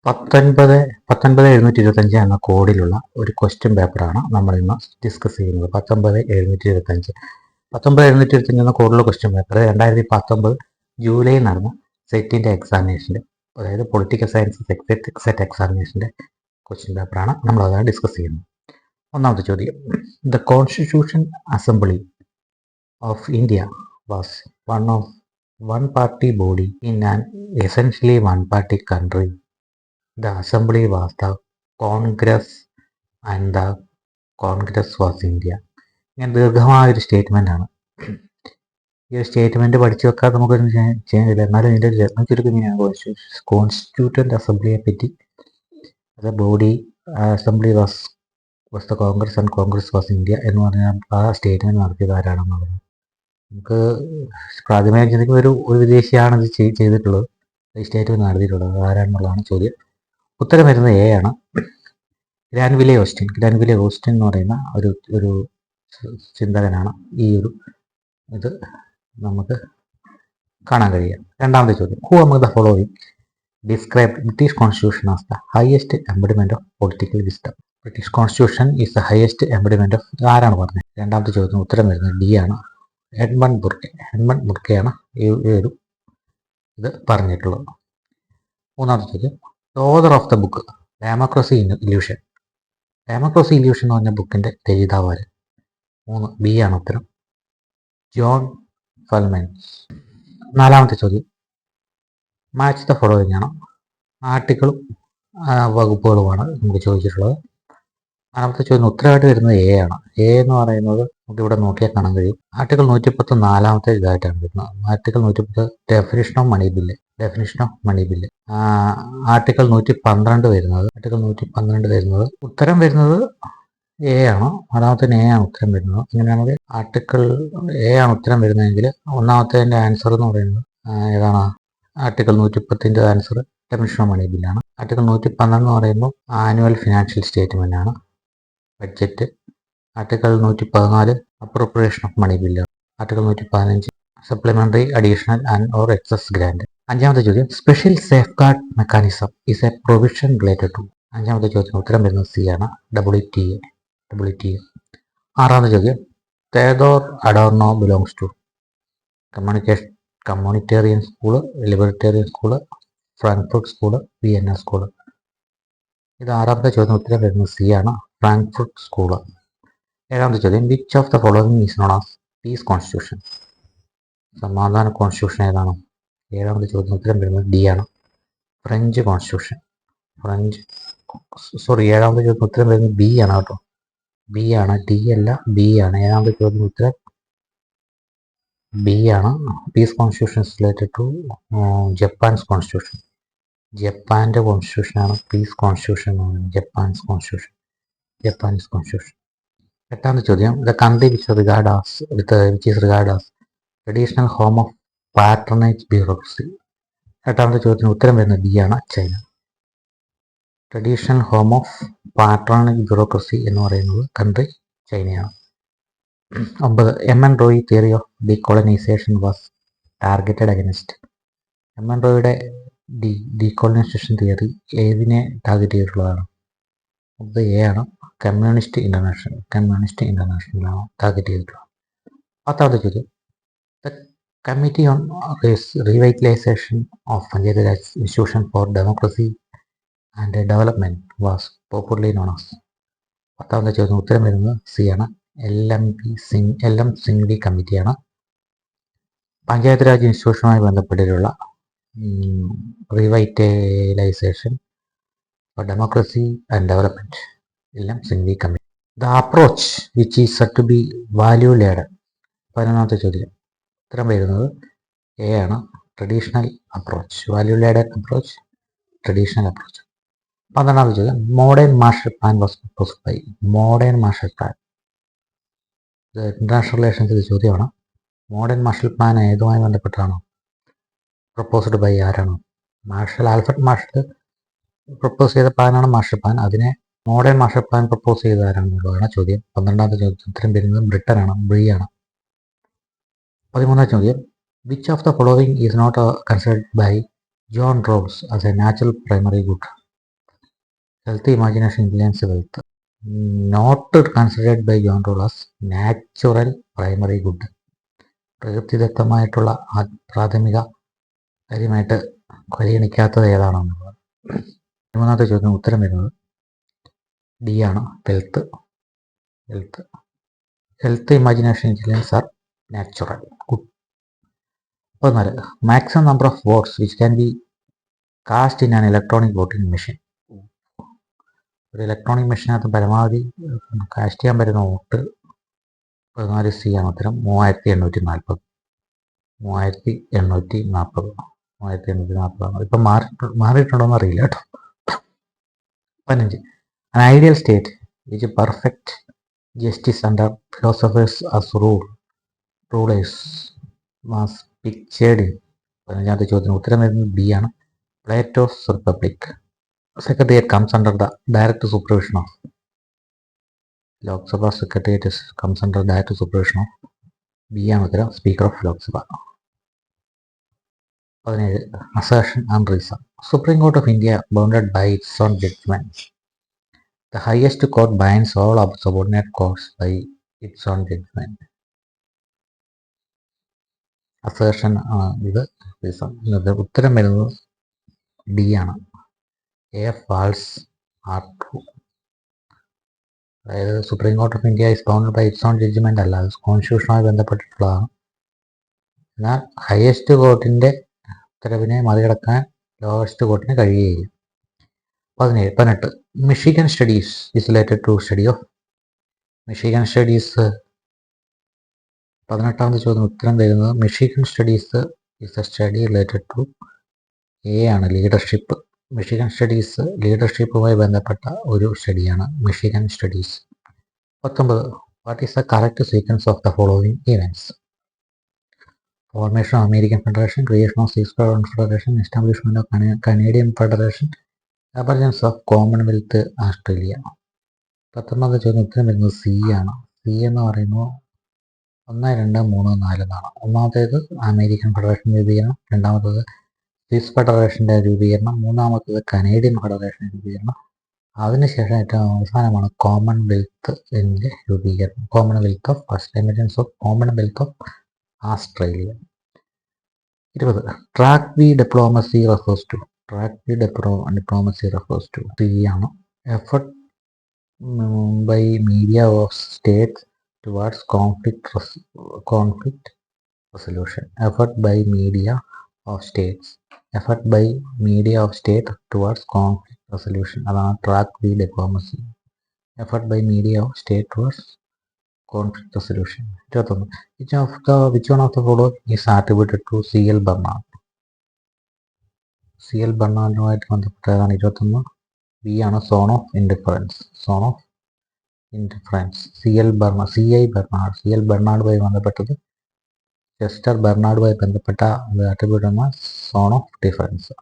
19 എന്ന കോഡിലുള്ള ഒരു ക്വസ്റ്റ്യൻ പേപ്പറാണ് നമ്മൾ ഇന്ന് ഡിസ്കസ് ചെയ്യുന്നത്. 19 എന്ന കോഡിലുള്ള ക്വസ്റ്റ്യൻ പേപ്പർ 2019 ജൂലൈയിൽ നടന്ന സെറ്റിൻ്റെ എക്സാമിനേഷൻ്റെ, അതായത് പൊളിറ്റിക്കൽ സയൻസ് സെറ്റ് എക്സാമിനേഷൻ്റെ ക്വസ്റ്റ്യൻ പേപ്പറാണ് നമ്മളതാണ് ഡിസ്കസ് ചെയ്യുന്നത്. ഒന്നാമത്തെ ചോദ്യം: the constitution assembly of India was one party body in an essentially one party country. The assembly was the Congress and the Congress was India. ഇങ്ങനെ ദീർഘമായൊരു statement ആണ്. ഈ ഒരു statement പഠിച്ചു വെക്കാതെ നമുക്കൊന്നും ചെയ്യാനില്ല. എന്നാലും ഇതിൻ്റെ ചുരുക്കം ഇങ്ങനെയാണ്: കോൺസ്റ്റിറ്റ്യൂട്ടൻ്റ് അസംബ്ലിയെ പറ്റി, അത് body assembly was the Congress and Congress was India എന്ന് പറഞ്ഞാൽ ആ സ്റ്റേറ്റ്മെൻറ്റ് നടത്തിയത് ആരാണെന്നുള്ളത് നമുക്ക് പ്രാഥമിക ചിന്തിക്കുമ്പോൾ ഒരു വിദേശിയാണ് ഇത് ചെയ്തിട്ടുള്ളത്, ഈ സ്റ്റേറ്റ്മെൻറ്റ് നടത്തിയിട്ടുള്ളത് ആരാണെന്നുള്ളതാണ് ചോദ്യം. ഉത്തരം വരുന്നത് എ ആണ്. ഗ്രാൻവിലെ ഓസ്റ്റിൻ എന്ന് പറയുന്ന ഒരു ചിന്തകനാണ് ഈ ഒരു ഇത് നമുക്ക് കാണാൻ കഴിയുക. രണ്ടാമത്തെ ചോദ്യം: who among the following describe British constitution as the highest embodiment of political wisdom? British constitution is the highest embodiment of, ആരാണ് പറഞ്ഞത്? രണ്ടാമത്തെ ചോദ്യത്തിന് ഉത്തരം വരുന്നത് ഡി ആണ്. എഡ്മണ്ട് ബുർക്കെയാണ് ഈ ഒരു ഇത് പറഞ്ഞിട്ടുള്ളത്. മൂന്നാമത്തെ ചോദ്യം: the author of the book democracy illusion എന്ന് പറഞ്ഞ ബുക്കിൻ്റെ രചയിതാവ്? 3 ബി ആണ് ഉത്തരം, ജോൺ ഫെൽമെൻസ്. നാലാമത്തെ ചോദ്യം: മാച്ച് ദ ഫോളോവിങ് ആണ്. ആർട്ടിക്കിളും വകുപ്പുകളുമാണ് നമുക്ക് ചോദിച്ചിട്ടുള്ളത്. നാലാമത്തെ ചോദ്യം ഉത്തരമായിട്ട് വരുന്നത് എ ആണ്. എ എന്ന് പറയുന്നത് നമുക്കിവിടെ നോക്കിയാൽ കാണാൻ കഴിയും. ആർട്ടിക്കിൾ 110 നാലാമത്തെ ഇതായിട്ടാണ് വരുന്നത്. Article 110 definition of money bill. Article 112 വരുന്നത് ഉത്തരം വരുന്നത് എ ആണ്. നാലാമത്തെ എ ആണ് ഉത്തരം വരുന്നത്. അങ്ങനെയാണെങ്കിൽ ആർട്ടിക്കിൾ എ ആണ് ഉത്തരം വരുന്നതെങ്കിൽ ഒന്നാമത്തെ ആൻസർ എന്ന് പറയുന്നത് ഏതാണ്? Article 110 answer definition of money ബില്ലാണ്. ആർട്ടിക്കിൾ 112 എന്ന് പറയുമ്പോൾ ആനുവൽ ഫിനാൻഷ്യൽ സ്റ്റേറ്റ്മെൻ്റ് ആണ്, budget. Article 114 appropriation of money bill. Article 115 supplementary, additional and or excess grant. അഞ്ചാമത്തെ ചോദ്യം: special safeguard mechanism is a provision related to? അഞ്ചാമത്തെ ചോദ്യത്തിന് ഉത്തരം വരുന്നത് സി ആണ്, WTA. ആറാമത്തെ ചോദ്യം: Theodor Adorno belongs to? Communitarian school, libertarian school, Frankfurt school, Vienna school. ഇത് ആറാമത്തെ ചോദ്യം. ഉത്തരം വരുന്നത് സി ആണ്, ഫ്രാങ്ക്ഫർട്ട് സ്കൂള്. ഏഴാമത്തെ ചോദ്യം: which of the following is known as peace constitution? സമാധാന കോൺസ്റ്റിറ്റ്യൂഷൻ ഏതാണ്? ഏഴാമത്തെ ചോദ്യം. ഉത്തരം വരുന്നത് ഡി ആണ്, ഫ്രഞ്ച് കോൺസ്റ്റിറ്റ്യൂഷൻ. ഏഴാമത്തെ ചോദ്യം ഉത്തരം വരുന്നത് ബി ആണ് കേട്ടോ, ബി ആണ്, ഡി അല്ല, ബി ആണ്. ഏഴാമത്തെ ചോദ്യം ഉത്തരം ബി ആണ്. Peace constitution is related to Japan's constitution. ജപ്പാൻ്റെ കോൺസ്റ്റിറ്റ്യൂഷനാണ് പീസ് കോൺസ്റ്റിറ്റ്യൂഷൻ എന്ന് പറയുന്നത്. Japanese constitution. എട്ടാമത്തെ ചോദ്യം: the country which is regard as traditional home of patronage bureaucracy. എട്ടാമത്തെ ചോദ്യത്തിന് ഉത്തരം വരുന്നത് ബി ആണ്, China. Traditional home of patronage bureaucracy എന്ന് പറയുന്നത് കൺട്രി ചൈനയാണ്. 9. M N. Roy theory of decolonization was targeted against? M N. റോയിയുടെ ഡീകോളനൈസേഷൻ തിയറി ഏതിനെ ടാർഗറ്റ് ചെയ്തിട്ടുള്ളതാണ്? അത് എ ആണ്, കമ്മ്യൂണിസ്റ്റ് ഇന്റർനാഷണലാണ് ടാർഗറ്റ് ചെയ്തിട്ടുള്ളത്. 10ാമത്തെ ചോദ്യം: the committee on revitalization of Panchayat Raj institution for democracy and development was popularly known as? 10ാമത്തെ ചോദ്യം. ഉത്തരം വരുന്നത് സി ആണ്, LM സിംഗ്വി കമ്മിറ്റിയാണ്. പഞ്ചായത്ത് രാജ് ഇൻസ്റ്റിറ്റ്യൂഷനുമായി ബന്ധപ്പെട്ടിട്ടുള്ള revitalization for democracy and development, LM Singhvi committee. The approach which is said to be value ladder. 11ാമത്തെ ചോദ്യം. ഉത്തരം വരുന്നത് എ ആണ്, traditional approach. Value ladder approach, traditional approach. 12ാമത്തെ ചോദ്യം. Modern Marshall plan was proposed by? Modern Marshall plan ഇത് international റിലേഷൻസിലെ ചോദ്യമാണ്. മോഡേൺ മാർഷൽ പ്ലാൻ ഏതുമായി ബന്ധപ്പെട്ടാണ് പ്രൊപ്പോസ്ഡ് ബൈ? ആരാണ്? ആൽഫ്രഡ് മാർഷൽ പ്രൊപ്പോസ് ചെയ്ത പ്ലാനാണ് മാർഷൽ പ്ലാൻ. അതിനെ മോഡേൺ മാർഷൽ പ്ലാൻ പ്രൊപ്പോസ് ചെയ്ത ആരാണെന്നുള്ളതാണ് ചോദ്യം. 12ാമത്തെ ചോദ്യത്തിന് ഉത്തരം വരുന്നത് ബ്രിട്ടനാണ്, ബ്രീ ആണ്. 13ാം ചോദ്യം. Which of the following is not considered by John Rawls as a natural primary good? Health, imagination, intelligence, wealth. Not considered by John Rawls natural primary good. പ്രകൃതിദത്തമായിട്ടുള്ള പ്രാഥമിക കാര്യമായിട്ട് പരിഗണിക്കാത്തത് ഏതാണെന്നുള്ളത്. മൂന്നാമത്തെ ചോദ്യം ഉത്തരം വരുന്നത് ഡി ആണ്, wealth. Health, imagination, intelligence are natural good. 14. Maximum number of votes which can be cast in an electronic voting machine. ഒരു electronic മെഷീനകത്ത് പരമാവധി കാസ്റ്റ് ചെയ്യാൻ പറ്റുന്ന വോട്ട് 14 സി ആണ് ഉത്തരം. 3840. 3840. ഇപ്പം മാറിയിട്ടുണ്ടോയെന്ന് അറിയില്ല കേട്ടോ. 15. An ideal state which perfect justice under philosophers as rulers was pictured in. 15ാമത്തെ ചോദ്യത്തിന് ഉത്തരം വരുന്നത് ബി ആണ്, Plato's republic. Secretariat comes under the direct supervision of Lok Sabha. Secretariat comes under direct supervision of B ആണ് ഉത്തരം, speaker of Lok Sabha. 17. Assertion and reason. Supreme Court of India bounded by its own judgment. The highest court binds all subordinate courts by its own judgment. Assertion ഇത് reason. ഉത്തരം വരുന്നത് D ആണ്, A false R true. അതായത് Supreme Court of India is bounded by its own judgement അല്ല, അത് കോൺസ്റ്റിറ്റ്യൂഷനുമായി ബന്ധപ്പെട്ടിട്ടുള്ളതാണ്. എന്നാൽ highest കോർട്ടിന്റെ ഉത്തരവിനെ മറികടക്കാൻ ലോവസ്റ്റ് കോർട്ടിന് കഴിയുകയില്ല. 18. Michigan studies is related to study of. Michigan studies 18ാമത്തെ ചോദ്യം ഉത്തരം തരുന്നത് Michigan studies is a study related to a ആണ്, ലീഡർഷിപ്പ്. മിഷിഗൻ സ്റ്റഡീസ് ലീഡർഷിപ്പുമായി ബന്ധപ്പെട്ട ഒരു സ്റ്റഡിയാണ് Michigan studies. 19. What is the correct sequence of the following events? Formation of American federation, creation of six confederation, establishment of Canadian federation, emergence of commonwealth Australia. 19ാമത്തെ ചോദ്യം ഉത്തരം വരുന്നത് C ആണ്. C എന്ന് പറയുന്നത് 1, 2, 3, 4 എന്നാണ്. ഒന്നാമത്തേത് അമേരിക്കൻ ഫെഡറേഷൻ രൂപീകരണം, രണ്ടാമത്തേത് സ്വിസ് ഫെഡറേഷൻ്റെ രൂപീകരണം, മൂന്നാമത്തേത് കനേഡിയൻ ഫെഡറേഷൻ രൂപീകരണം, അതിനുശേഷം ഏറ്റവും അവസാനമാണ് കോമൺവെൽത്തിൻ്റെ രൂപീകരണം. Commonwealth of emergence of commonwealth of Australia. 20. Track B diplomacy refers to. Track B diplomacy refers to C ആണ്, effort by media of states towards conflict resolution. Effort by media of states. Effort by media of state towards conflict resolution, അതാണ് track B diplomacy. Effort by media of state towards conflict resolution. 21. Which one of the following is attributed to C.L. Bernard? C.L. ബെർണാർഡുമായിട്ട് ബന്ധപ്പെട്ടതാണ് 21. B ആണ്, zone of indifference. Zone of indifference. C.I. Bernard. C.L. ബെർണാർഡുമായി ബന്ധപ്പെട്ടത് Chester ബെർണാർഡുമായി ബന്ധപ്പെട്ട attribute എന്ന zone of difference.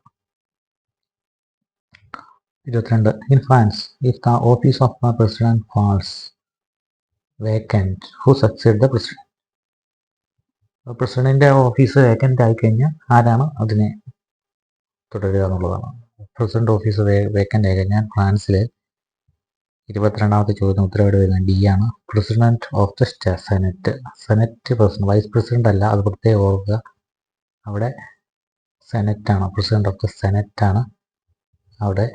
22. In France, if the office of the president falls vacant, who succeeds the president? പ്രസിഡന്റിന്റെ office vacant ആയിക്കഴിഞ്ഞാൽ ആരാണ് അതിനെ തുടരുക എന്നുള്ളതാണ്. പ്രസിഡന്റ് ഓഫീസ് വേക്കൻ്റ് ആയിക്കഴിഞ്ഞാൽ ഫ്രാൻസിൽ 22ാമത്തെ ചോദ്യം ഉത്തരവായിട്ട് വരുന്നത് ഡി ആണ്, president of the senate. Senate president, vice president അല്ല, അത് പ്രത്യേകം ഓർക്കുക. അവിടെ സെനറ്റാണ്, പ്രസിഡന്റ് ഓഫ് ദ സെനറ്റാണ് അവിടെ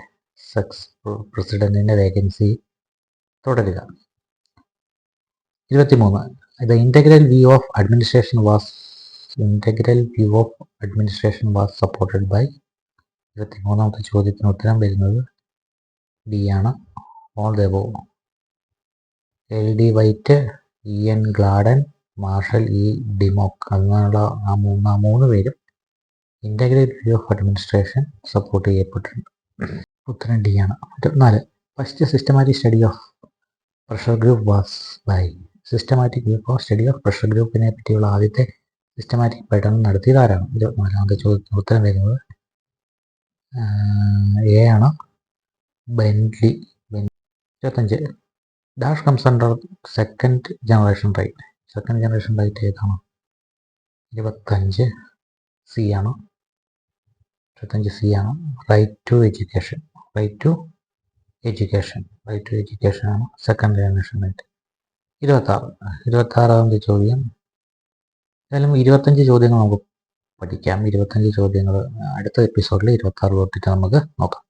പ്രസിഡന്റിന്റെ വേക്കൻസി തുടരുക. 23. The integral view of administration was supported by. 23ാമത്തെ ചോദ്യത്തിന് ഉത്തരം വരുന്നത് ഡി ആണ്, all the above. L.D. White, E.N. Gladden, Marshall E Dimock അങ്ങനെയുള്ള ആ മൂന്ന് പേരും integral view of administration support ചെയ്യപ്പെട്ടിട്ടുണ്ട്. ഉത്തരം ഡി ആണ്. 24. First systematic study of pressure group was by. Systematic study of pressure ഗ്രൂപ്പിനെ പറ്റിയുള്ള ആദ്യത്തെ സിസ്റ്റമാറ്റിക് പഠനം നടത്തിയത് ആരാണ്? 24ാമത്തെ ചോദ്യത്തിന് ഉത്തരം വരുന്നത് എ ആണ്, Bentley. 25. Dash comes under second generation right. Second generation right ഏതാണ്? 25 സി ആണ്. 25 സി ആണ്, right to education. Right to education, right to education ആണ് സെക്കൻഡ് ജനറേഷൻ റൈറ്റ്. 26ാമത്തെ ചോദ്യം. ഏതായാലും 25 ചോദ്യങ്ങൾ നമുക്ക് പഠിക്കാം. 25 ചോദ്യങ്ങൾ അടുത്ത എപ്പിസോഡിൽ 26 തൊട്ടിട്ട് നമുക്ക് നോക്കാം.